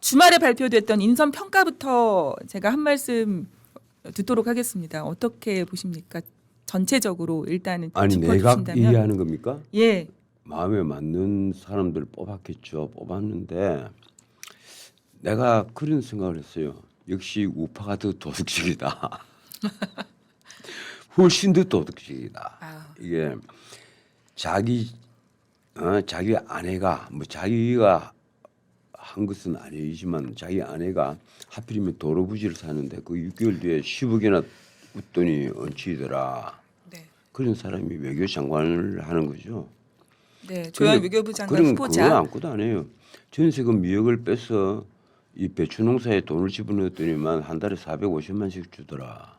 주말에 발표됐던 인선 평가부터 제가 한 말씀 듣도록 하겠습니다. 어떻게 보십니까? 전체적으로 일단은 아니 내각 짚어주신다면. 이해하는 겁니까? 예. 마음에 맞는 사람들 뽑았겠죠. 뽑았는데 내가 그런 생각을 했어요. 역시 우파가 더 도덕적이다. 훨씬 더 도덕적이다. 아. 이게 자기 자기 아내가 뭐 자기가 한 것은 아니지만 자기 아내가 하필이면 도로부지를 사는데 그 6개월 뒤에 10억이나 웃돈이 얹히더라. 네. 그런 사람이 외교장관을 하는 거죠. 네. 조현 외교부 장관 그건 그거 후보자. 아무것도 안 해요. 전세금 미억을 빼서 이 배추 농사에 돈을 집어넣었더니만 한 달에 450만씩 주더라.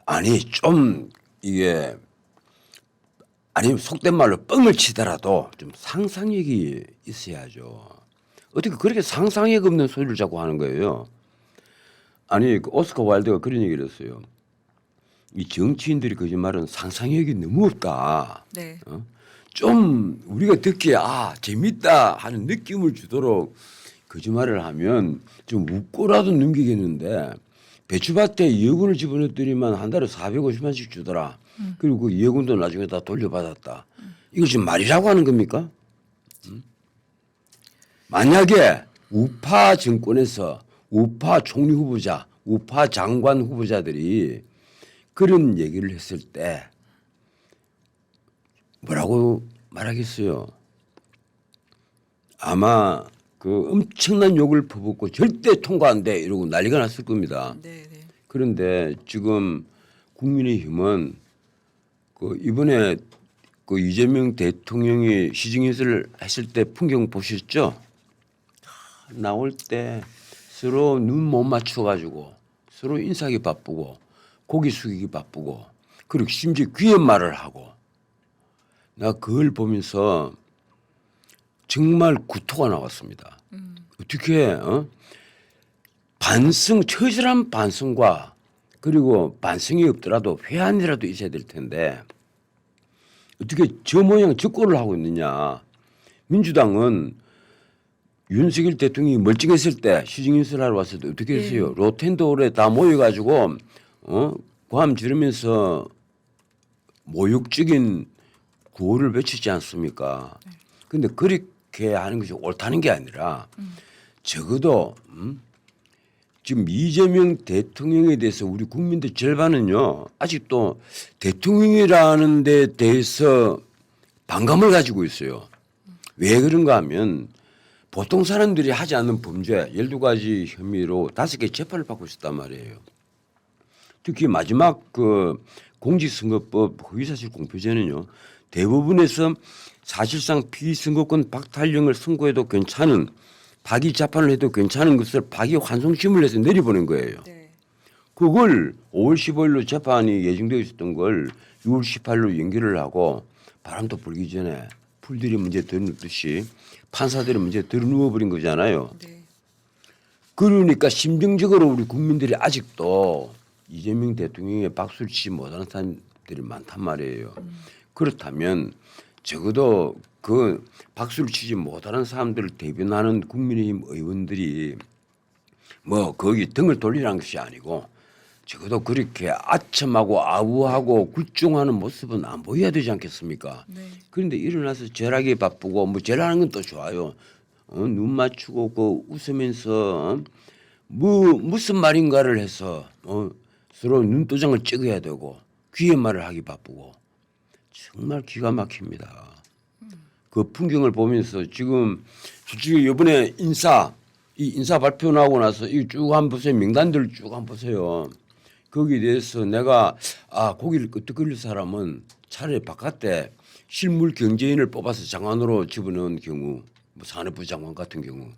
아니 좀 이게 아니 속된 말로 뻥을 치더라도 좀 상상력이 있어야죠. 어떻게 그렇게 상상력 없는 소리를 자꾸 하는 거예요. 아니 그 오스카 와일드가 그런 얘기를 했어요. 이 정치인들이 거짓말은 상상력이 너무 없다. 네. 좀 우리가 듣기에 아 재밌다 하는 느낌을 주도록 거짓말을 하면 좀 웃고라도 넘기겠는데 배추밭에 2억 원을 집어넣더니만 한 달에 450만씩 주더라. 그리고 그 2억 원도 나중에 다 돌려받았다. 이거 지금 말이라고 하는 겁니까? 만약에 우파 정권에서 우파 총리 후보자, 우파 장관 후보자들이 그런 얘기를 했을 때 뭐라고 말하겠어요? 아마 그 엄청난 욕을 퍼붓고 절대 통과 안 돼 이러고 난리가 났을 겁니다. 네. 네. 그런데 지금 국민의힘은 그 이번에 그 이재명 대통령이 시정연설을 했을 때 풍경 보셨죠? 나올 때 서로 눈 못 맞춰가지고 서로 인사하기 바쁘고 고개 숙이기 바쁘고 그리고 심지어 귀에 말을 하고 나 그걸 보면서 정말 구토가 나왔습니다. 어떻게 반성 처절한 반성과 그리고 반성이 없더라도 회한이라도 있어야 될 텐데 어떻게 저 모양 저 꼴을 하고 있느냐. 민주당은 윤석열 대통령이 멀쩡했을 때 시정연설하러 왔을 때 어떻게 했어요? 로텐도홀에 다 모여가지고 고함 지르면서 모욕적인 구호를 외치지 않습니까? 그런데 그렇게 하는 것이 옳다는 게 아니라 적어도 지금 이재명 대통령에 대해서 우리 국민들 절반은요 아직도 대통령이라는 데 대해서 반감을 가지고 있어요. 왜 그런가 하면 보통 사람들이 하지 않는 범죄 12가지 혐의로 5개 재판을 받고 있었단 말이에요. 특히 마지막 그 공직선거법 허위사실 공표죄는요 대부분에서 사실상 피선거권 박탈령을 선고해도 괜찮은 파기 재판을 해도 괜찮은 것을 파기 환송심을 해서 내려보낸 거예요. 네. 그걸 5월 15일로 재판이 예정되어 있었던 걸 6월 18일로 연기를 하고 바람도 불기 전에 풀들이 문제 들어눕듯이 판사들이 문제 들어누워버린 거잖아요. 네. 그러니까 심정적으로 우리 국민들이 아직도 이재명 대통령의 박수를 치지 못하는 사람들이 많단 말이에요. 그렇다면 적어도 그 박수를 치지 못하는 사람들을 대변하는 국민의힘 의원들이 뭐 거기 등을 돌리라는 것이 아니고 적어도 그렇게 아첨하고 아우하고 굴종하는 모습은 안 보여야 되지 않겠습니까? 네. 그런데 일어나서 절하기 바쁘고 뭐 절하는 건 또 좋아요. 눈 맞추고 그 웃으면서 뭐 무슨 말인가를 해서 서로 눈도장을 찍어야 되고 귀에 말을 하기 바쁘고 정말 기가 막힙니다. 그 풍경을 보면서 지금 솔직히 이번에 이 인사 발표 나오고 나서 이 쭉 한번 보세요. 명단들 쭉 한번 보세요. 거기에 대해서 내가 고기를 끄떡 끓일 사람은 차라리 바깥에 실물 경제인을 뽑아서 장관으로 집어넣은 경우 뭐 산업부 장관 같은 경우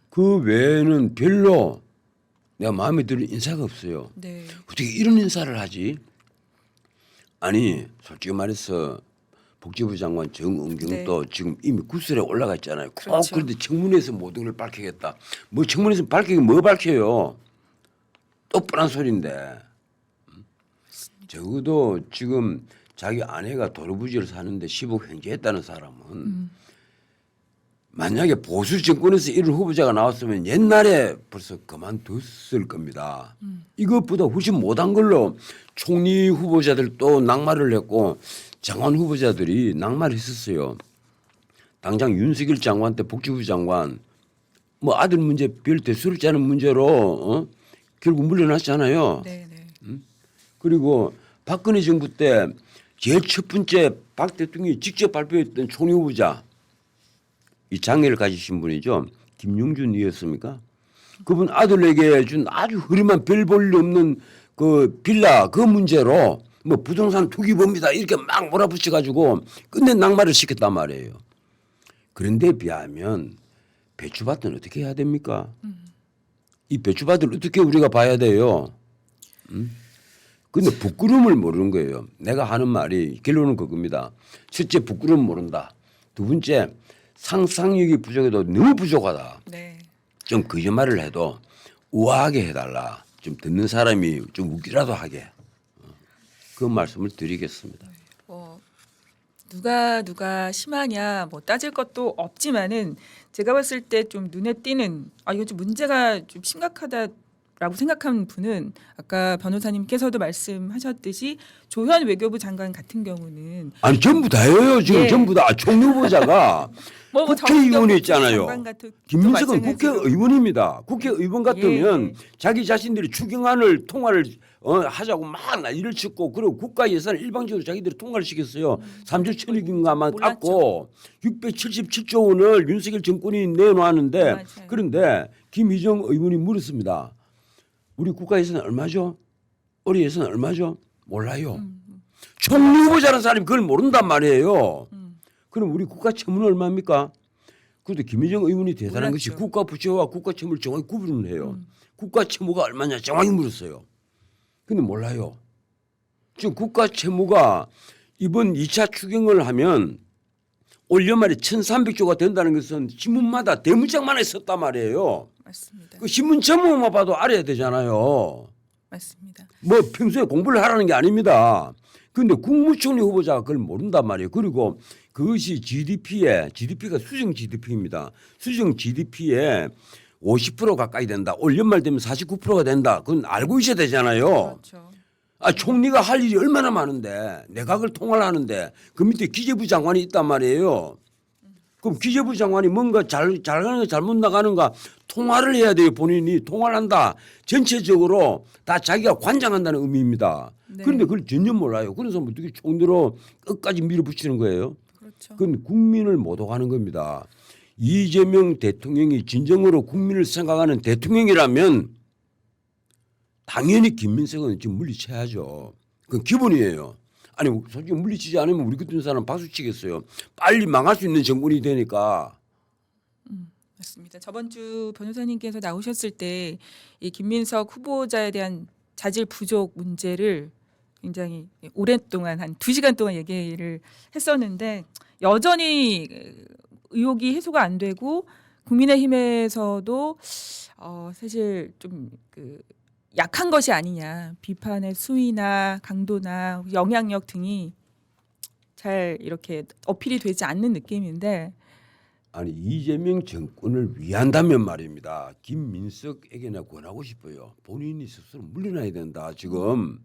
그 외에는 별로 내가 마음에 드는 인사가 없어요. 네. 어떻게 이런 인사를 하지? 아니 솔직히 말해서 복지부 장관 정은경도 지금 이미 구설에 올라가 있잖아요. 꼭 그렇죠. 그런데 청문회에서 모든 걸 밝히겠다. 뭐 청문회에서 밝히긴 뭐 밝혀요. 똑뻔한 소리인데. 적어도 지금 자기 아내가 도로부지를 사는데 10억 횡재했다는 사람은 만약에 보수 정권에서 이런 후보자가 나왔으면 옛날에 벌써 그만뒀을 겁니다. 이것보다 훨씬 못한 걸로 총리 후보자들도 낙마를 했고 장관 후보자들이 낙마를 했었어요. 당장 윤석열 장관 때 복지부 장관 뭐 아들 문제 별 대수롭지 않은 문제로 결국 물러났잖아요. 네, 네. 그리고 박근혜 정부 때 제일 첫 번째 박 대통령이 직접 발표했던 총리 후보자 이 장애를 가지신 분이죠. 김용준이었습니까? 그분 아들에게 준 아주 흐름한 별 볼 일 없는 그 빌라 그 문제로 뭐 부동산 투기범이다 이렇게 막 몰아붙여가지고 끝내 낙마를 시켰단 말이에요. 그런데 비하면 배추밭은 어떻게 해야 됩니까? 이 배추밭을 어떻게 우리가 봐야 돼요? 근데 부끄러움을 모르는 거예요. 내가 하는 말이 결론은 그겁니다. 첫째 부끄러움 모른다. 두 번째 상상력이 부족해도 너무 부족하다. 네. 좀 거짓말을 해도 우아하게 해달라. 좀 듣는 사람이 좀 웃기라도 하게. 그 말씀을 드리겠습니다. 뭐 누가 심하냐 뭐 따질 것도 없지만은 제가 봤을 때 좀 눈에 띄는 이거 좀 문제가 좀 심각하다라고 생각한 분은 아까 변호사님께서도 말씀하셨듯이 조현 외교부 장관 같은 경우는 아니 전부 다예요. 지금 예. 전부 다 총리 후보자가 국회의원이 있잖아요. 김민석은 국회의원입니다. 국회의원 같으면 자기 자신들이 추경안을 통과를 하자고 막 난리를 치고 그리고 국가 예산을 일방적으로 자기들이 통과를 시켰어요. 3조 천억인가만 깎고 677조 원을 윤석열 정권이 내놓았는데 맞아요. 그런데 김희정 의원이 물었습니다. 우리 국가 예산은 얼마죠? 올해 예산은 얼마죠? 몰라요. 총리 후보자라는 사람이 그걸 모른단 말이에요. 그럼 우리 국가 채무는 얼마입니까? 그런데 김희정 의원이 대단한 것이 몰랐죠. 국가 부채와 국가 채무를 정확히 구분을 해요. 국가 채무가 얼마냐 정확히 물었어요. 근데 몰라요. 지금 국가 채무가 이번 2차 추경을 하면 올 연말에 1,300조가 된다는 것은 신문마다 대문짝만에 썼단 말이에요. 맞습니다. 그 신문 제목만 봐도 알아야 되잖아요. 맞습니다. 뭐 평소에 공부를 하라는 게 아닙니다. 그런데 국무총리 후보자가 그걸 모른단 말이에요. 그리고 그것이 GDP가 수정 GDP입니다. 수정 GDP에 50% 가까이 된다. 올 연말 되면 49%가 된다. 그건 알고 있어야 되잖아요. 그렇죠. 총리가 할 일이 얼마나 많은데 내각을 통할하는데 그 밑에 기재부 장관이 있단 말이에요. 그럼 기재부 장관이 뭔가 잘 가는 거 잘못 나가는가 통화를 해야 돼요. 본인이 통화를 한다. 전체적으로 다 자기가 관장한다는 의미입니다. 네. 그런데 그걸 전혀 몰라요. 그래서 어떻게 총리로 끝까지 밀어붙이는 거예요. 그렇죠. 그건 국민을 못 오가는 겁니다. 이재명 대통령이 진정으로 국민을 생각하는 대통령이라면 당연히 김민석은 지금 물리쳐야죠. 그건 기본이에요. 아니 솔직히 물리치지 않으면 우리 같은 사람 박수 치겠어요. 빨리 망할 수 있는 정권이 되니까. 맞습니다. 저번 주 변호사님께서 나오셨을 때 이 김민석 후보자에 대한 자질 부족 문제를 굉장히 오랫동안 한 2시간 동안 얘기를 했었는데 여전히 의혹이 해소가 안 되고 국민의힘에서도 사실 좀 약한 것이 아니냐 비판의 수위나 강도나 영향력 등이 잘 이렇게 어필이 되지 않는 느낌인데 아니 이재명 정권을 위한다면 말입니다. 김민석에게나 권하고 싶어요. 본인이 스스로 물러나야 된다. 지금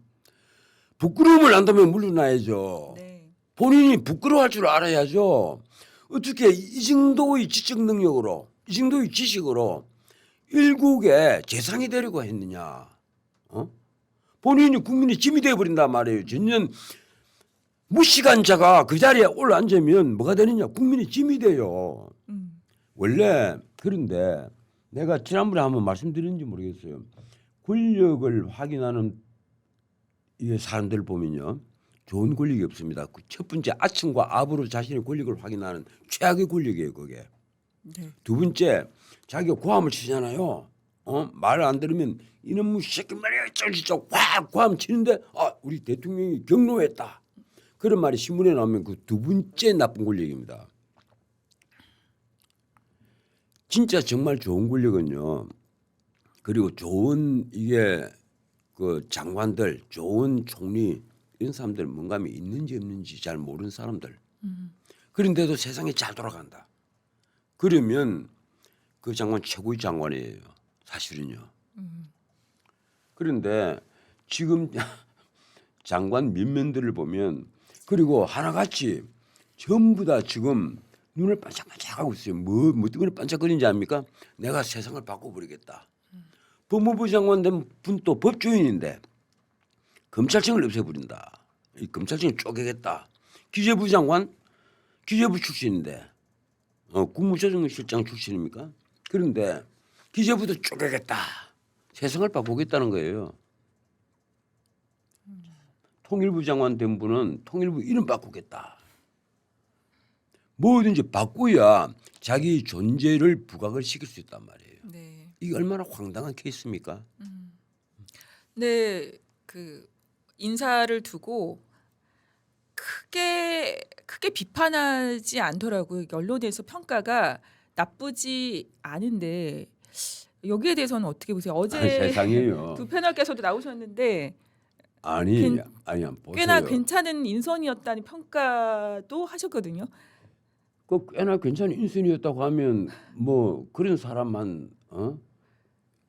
부끄러움을 안다면 물러나야죠. 네. 본인이 부끄러워할 줄 알아야죠. 어떻게 이 정도의 지적 능력으로 이 정도의 지식으로 일국의 재상이 되려고 했느냐. 본인이 국민의 짐이 되어버린단 말이에요. 전년 무식한 자가 그 자리에 올라앉으면 뭐가 되느냐. 국민의 짐이 돼요. 원래 그런데 내가 지난번에 한번 말씀드렸는지 모르겠어요. 권력을 확인하는 이 사람들 보면요. 좋은 권력이 없습니다. 그 첫 번째 아층과 압으로 자신의 권력을 확인하는 최악의 권력이에요. 그게. 네. 두 번째 자기가 고함을 치잖아요. 말을 안 들으면 이놈의 새끼 말이야 쩔쩔 확 고함 치는데 우리 대통령이 경로했다. 그런 말이 신문에 나오면 그 두 번째 나쁜 권력입니다. 진짜 정말 좋은 권력은요. 그리고 좋은 이게 그 장관들, 좋은 총리 이런 사람들 뭔가이 있는지 없는지 잘 모르는 사람들. 그런데도 세상이 잘 돌아간다. 그러면 그 장관 최고의 장관이에요. 사실은요. 그런데 지금 장관 면면들을 보면 그리고 하나같이 전부 다 지금 눈을 반짝반짝하고 있어요. 뭐 때문에 반짝거리는지 압니까? 내가 세상을 바꿔버리겠다. 법무부 장관 된 분도 법조인인데 검찰청을 없애버린다. 이 검찰청을 쪼개겠다. 기재부 장관 기재부 출신인데 국무조정실장 출신입니까? 그런데 기재부도 쪼개겠다. 세상을 바꾸겠다는 거예요. 통일부 장관 된 분은 통일부 이름 바꾸겠다. 뭐든지 바꿔야 자기 존재를 부각을 시킬 수 있단 말이에요. 네. 이게 얼마나 황당한 케이스입니까? 네, 그 인사를 두고 크게 비판하지 않더라고요. 언론에서 평가가 나쁘지 않은데 여기에 대해서는 어떻게 보세요? 어제 세상에요. 두 패널께서도 나오셨는데 아니 보세요. 꽤나 괜찮은 인선이었다는 평가도 하셨거든요. 그 꽤나 괜찮은 인선이었다고 하면 뭐 그런 사람만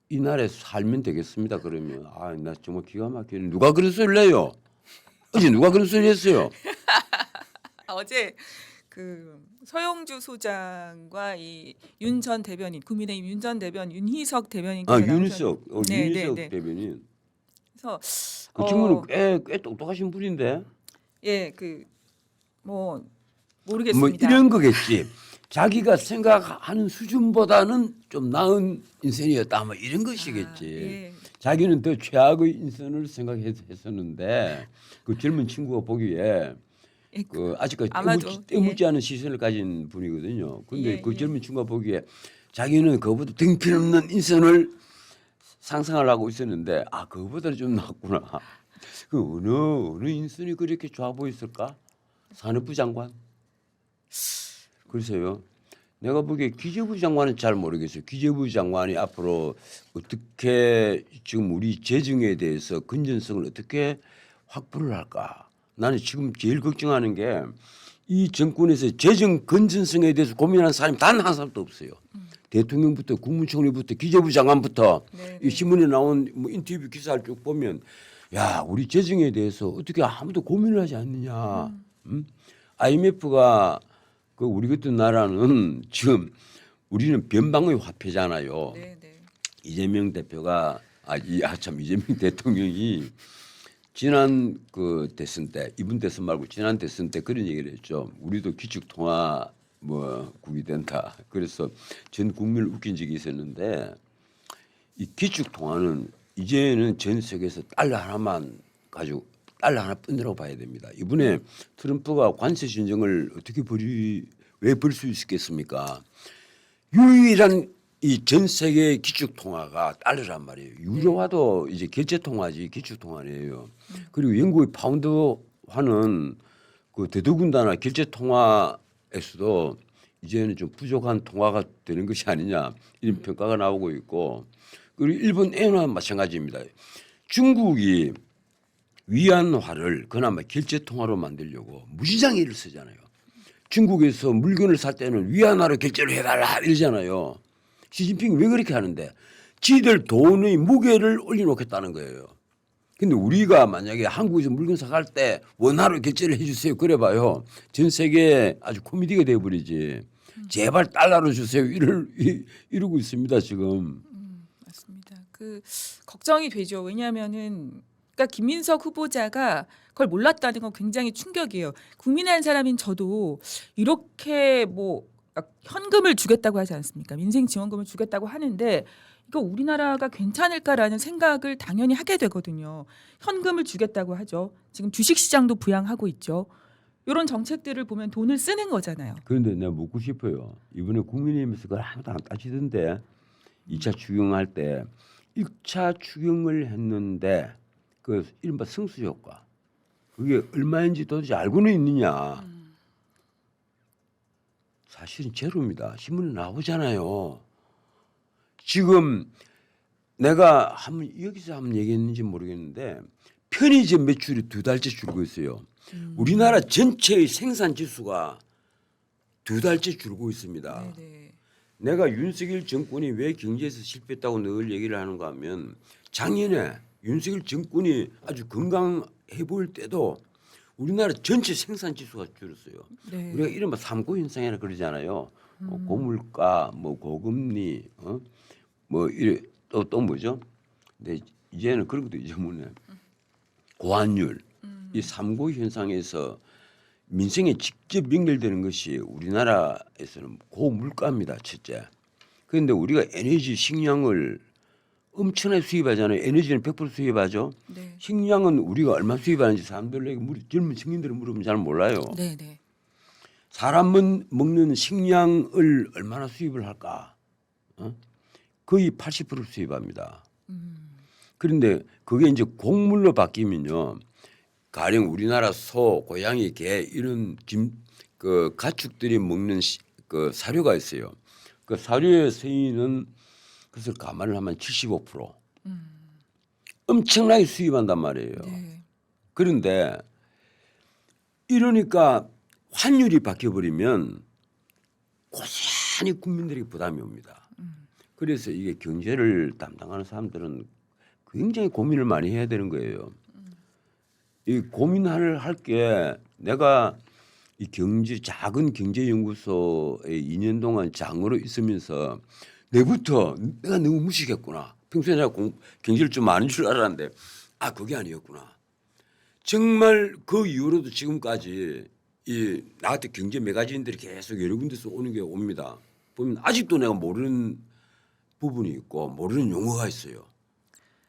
이 나라에 살면 되겠습니다. 그러면 나 정말 기가 막히네. 누가 그런 소리를 해요? 어제 누가 그런 소리 했어요? 어제 그 서영주 소장과 이 윤 전 대변인 국민의힘 윤 전 대변 윤희석 대변인께서 윤희석 네, 윤희석 네. 대변인. 그래서 그 친구는 꽤 똑똑하신 분인데. 예, 그 뭐 뭐 모르겠습니다. 이런 거겠지. 자기가 생각하는 수준보다는 좀 나은 인선이었다. 뭐 이런 것이겠지. 예. 자기는 더 최악의 인선을 생각했었는데 그 젊은 친구가 보기에 예, 그 아직까지 아마도, 때묻지 않은 시선을 가진 분이거든요. 근데 예, 그 예. 젊은 친구가 보기에 자기는 그보다 등필없는 인선을 상상을 하고 있었는데 그거보다는 좀 낫구나. 그 어느 인선이 그렇게 좋아 보였을까? 산업부 장관? 글쎄요. 내가 보기에 기재부 장관은 잘 모르겠어요. 기재부 장관이 앞으로 어떻게 지금 우리 재정에 대해서 건전성을 어떻게 확보를 할까? 나는 지금 제일 걱정하는 게 이 정권에서 재정 건전성에 대해서 고민하는 사람이 단 한 사람도 없어요. 대통령부터 국무총리부터 기재부 장관부터 네, 이 신문에 나온 뭐 인터뷰 기사를 쭉 보면 야 우리 재정에 대해서 어떻게 아무도 고민을 하지 않느냐. IMF가 그 우리 같은 나라는 지금 우리는 변방의 화폐잖아요. 네, 네. 이재명 대표가 이재명 대통령이 지난 그 대선 때 이번 대선 말고 지난 대선 때 그런 얘기를 했죠. 우리도 기축통화 국이 된다. 그래서 전 국민을 웃긴 적이 있었는데 이 기축통화는 이제는 전 세계에서 달러 하나만 가지고 달러 하나뿐이라고 봐야 됩니다. 이번에 트럼프가 관세 진정을 어떻게 왜 벌 수 있겠습니까? 유일한 이 전 세계 기축 통화가 달러란 말이에요. 유로화도 이제 결제 통화지 기축 통화예요. 그리고 영국의 파운드화는 그 더더군다나 결제 통화에서도 이제는 좀 부족한 통화가 되는 것이 아니냐 이런 평가가 나오고 있고 그리고 일본 엔화 마찬가지입니다. 중국이 위안화를 그나마 결제 통화로 만들려고 무지장에 일을 쓰잖아요. 중국에서 물건을 살 때는 위안화로 결제를 해달라 이러잖아요. 시진핑이 왜 그렇게 하는데 지들 돈의 무게를 올려놓겠다는 거예요. 근데 우리가 만약에 한국에서 물건 사갈 때 원화로 결제를 해주세요. 그래봐요. 전 세계에 아주 코미디가 돼버리지. 제발 달러로 주세요. 이러고 있습니다 지금. 맞습니다. 그 걱정이 되죠. 왜냐하면은 그러니까 김민석 후보자가 그걸 몰랐다는 건 굉장히 충격이에요. 국민의 한 사람인 저도 이렇게 뭐 현금을 주겠다고 하지 않습니까? 민생 지원금을 주겠다고 하는데 이거 우리나라가 괜찮을까라는 생각을 당연히 하게 되거든요. 현금을 주겠다고 하죠. 지금 주식 시장도 부양하고 있죠. 이런 정책들을 보면 돈을 쓰는 거잖아요. 그런데 내가 묻고 싶어요. 이번에 국민의힘에서 그걸 아무도 안 따지던데 2차 추경할 때 1차 추경을 했는데 그 이른바 승수 효과 그게 얼마인지 도대체 알고는 있느냐. 사실은 제로입니다. 신문에 나오잖아요. 지금 내가 여기서 한번 얘기했는지 모르겠는데 편의점 매출이 2달째 줄고 있어요. 우리나라 전체의 생산 지수가 2달째 줄고 있습니다. 네네. 내가 윤석열 정권이 왜 경제에서 실패했다고 늘 얘기를 하는가 하면 작년에 윤석열 정권이 아주 건강해 보일 때도 우리나라 전체 생산 지수가 줄었어요. 네. 우리가 이른바 삼고 현상이라 그러잖아요. 고물가, 뭐 고금리, 뭐 이래 또 뭐죠? 근데 이제는 그런 것도 잊어먹네. 고환율, 이 삼고 현상에서 민생에 직접 연결되는 것이 우리나라에서는 고물가입니다. 첫째. 그런데 우리가 에너지, 식량을 엄청나게 수입하잖아요. 에너지는 100% 수입하죠. 네. 식량은 우리가 얼마 수입하는지 사람들에게 젊은 청년들은 물으면 잘 몰라요. 네, 네. 사람은 먹는 식량을 얼마나 수입을 할까? 거의 80% 수입합니다. 그런데 그게 이제 곡물로 바뀌면요. 가령 우리나라 소, 고양이, 개 이런 그 가축들이 먹는 그 사료가 있어요. 그 사료의 세인은 그것을 감안을 하면 75% 엄청나게 수입한단 말이에요. 네. 그런데 이러니까 환율이 바뀌어버리면 고스란히 국민들에게 부담이 옵니다. 그래서 이게 경제를 담당하는 사람들은 굉장히 고민을 많이 해야 되는 거예요. 이 고민을 할 게 내가 이 작은 경제연구소에 2년 동안 장으로 있으면서 내부터 내가 너무 무식했구나. 평소에 내가 경제를 좀 아는 줄 알았는데 그게 아니었구나. 정말 그 이후로도 지금까지 이 나한테 경제 매거진들이 계속 여러 군데서 오는 게 옵니다. 보면 아직도 내가 모르는 부분이 있고 모르는 용어가 있어요.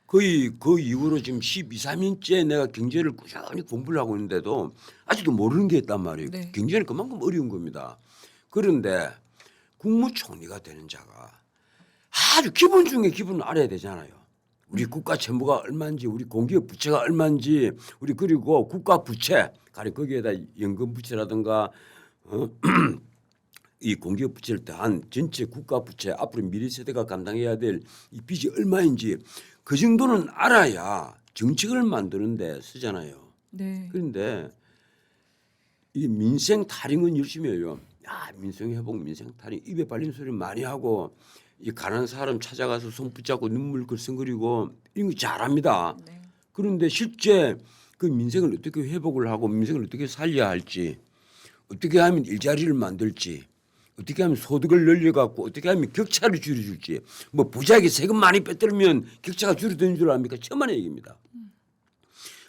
거의 그 이후로 지금 12, 13년째 내가 경제를 꾸준히 공부를 하고 있는데도 아직도 모르는 게 있단 말이에요. 네. 경제는 그만큼 어려운 겁니다. 그런데 국무총리가 되는 자가 아주 기본 중에 기본을 알아야 되잖아요. 우리 국가 채무가 얼마인지, 우리 공기업 부채가 얼마인지, 우리 그리고 국가 부채, 가령 거기에다 연금 부채라든가 이 공기업 부채를 더한 전체 국가 부채, 앞으로 미래 세대가 감당해야 될 이 빚이 얼마인지 그 정도는 알아야 정책을 만드는데 쓰잖아요. 네. 그런데 이 민생 타령은 열심히 해요. 민생 회복, 민생 타령 입에 발린 소리 많이 하고 이 가난한 사람 찾아가서 손 붙잡고 눈물 글썽거리고 이런 거 잘합니다. 네. 그런데 실제 그 민생을 어떻게 회복을 하고 민생을 어떻게 살려야 할지, 어떻게 하면 일자리를 만들지, 어떻게 하면 소득을 늘려갖고 어떻게 하면 격차를 줄여줄지. 뭐 부자에게 세금 많이 빼뜨리면 격차가 줄어드는 줄 압니까? 천만의 얘기입니다.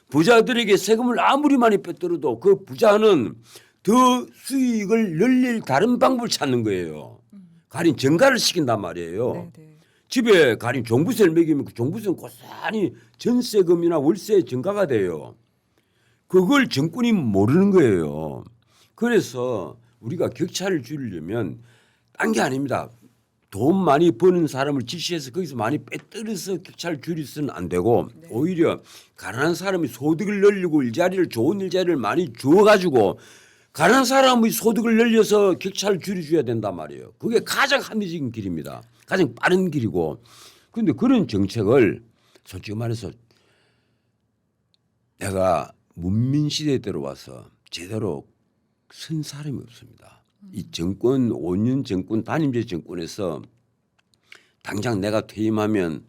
부자들에게 세금을 아무리 많이 빼뜨려도 그 부자는 더 수익을 늘릴 다른 방법을 찾는 거예요. 가령 증가를 시킨단 말이에요. 네, 네. 집에 가령 종부세를 매기면 그 종부세는 고스란히 전세금이나 월세 증가가 돼요. 그걸 정권이 모르는 거예요. 그래서 우리가 격차를 줄이려면 딴 게 아닙니다. 돈 많이 버는 사람을 지시해서 거기서 많이 빼뜨려서 격차를 줄이서는 안 되고 오히려 가난한 사람이 소득을 늘리고 좋은 일자리를 많이 주어가지고 가난한 사람의 소득을 늘려서 격차를 줄여줘야 된단 말이에요. 그게 가장 합리적인 길입니다. 가장 빠른 길이고. 그런데 그런 정책을 솔직히 말해서 내가 문민시대에 들어와서 제대로 쓴 사람이 없습니다. 이 정권 5년 정권 단임제 정권에서 당장 내가 퇴임하면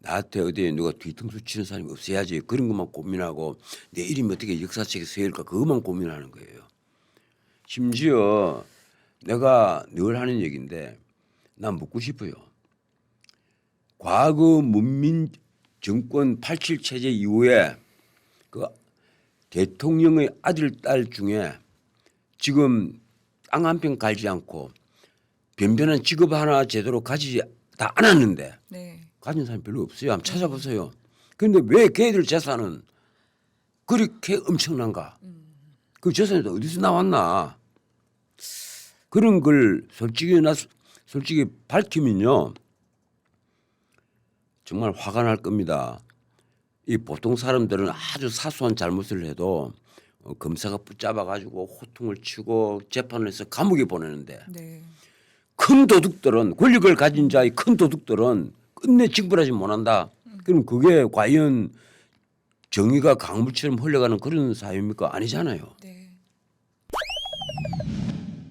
나한테 어디에 누가 뒤통수 치는 사람이 없어야지 그런 것만 고민하고 내 이름이 어떻게 역사책에 쓰일까 그것만 고민하는 거예요. 심지어 내가 늘 하는 얘기인데 난 묻고 싶어요. 과거 문민 정권 87 체제 이후에 그 대통령의 아들 딸 중에 지금 땅 한 평 갈지 않고 변변한 직업 하나 제대로 가지지 다 않았는데 네. 가진 사람이 별로 없어요. 한번 찾아보세요. 그런데 왜 걔들 재산은 그렇게 엄청난가? 그 재산이 어디서 나왔나? 그런 걸 솔직히 밝히면요 정말 화가 날 겁니다. 이 보통 사람들은 아주 사소한 잘못을 해도 검사가 붙잡아 가지고 호통을 치고 재판을 해서 감옥에 보내는데 네. 큰 도둑들은 권력을 가진 자의 큰 도둑들은 끝내 징벌하지 못한다. 그럼 그게 과연 정의가 강물처럼 흘러가는 그런 사회입니까? 아니잖아요. 네.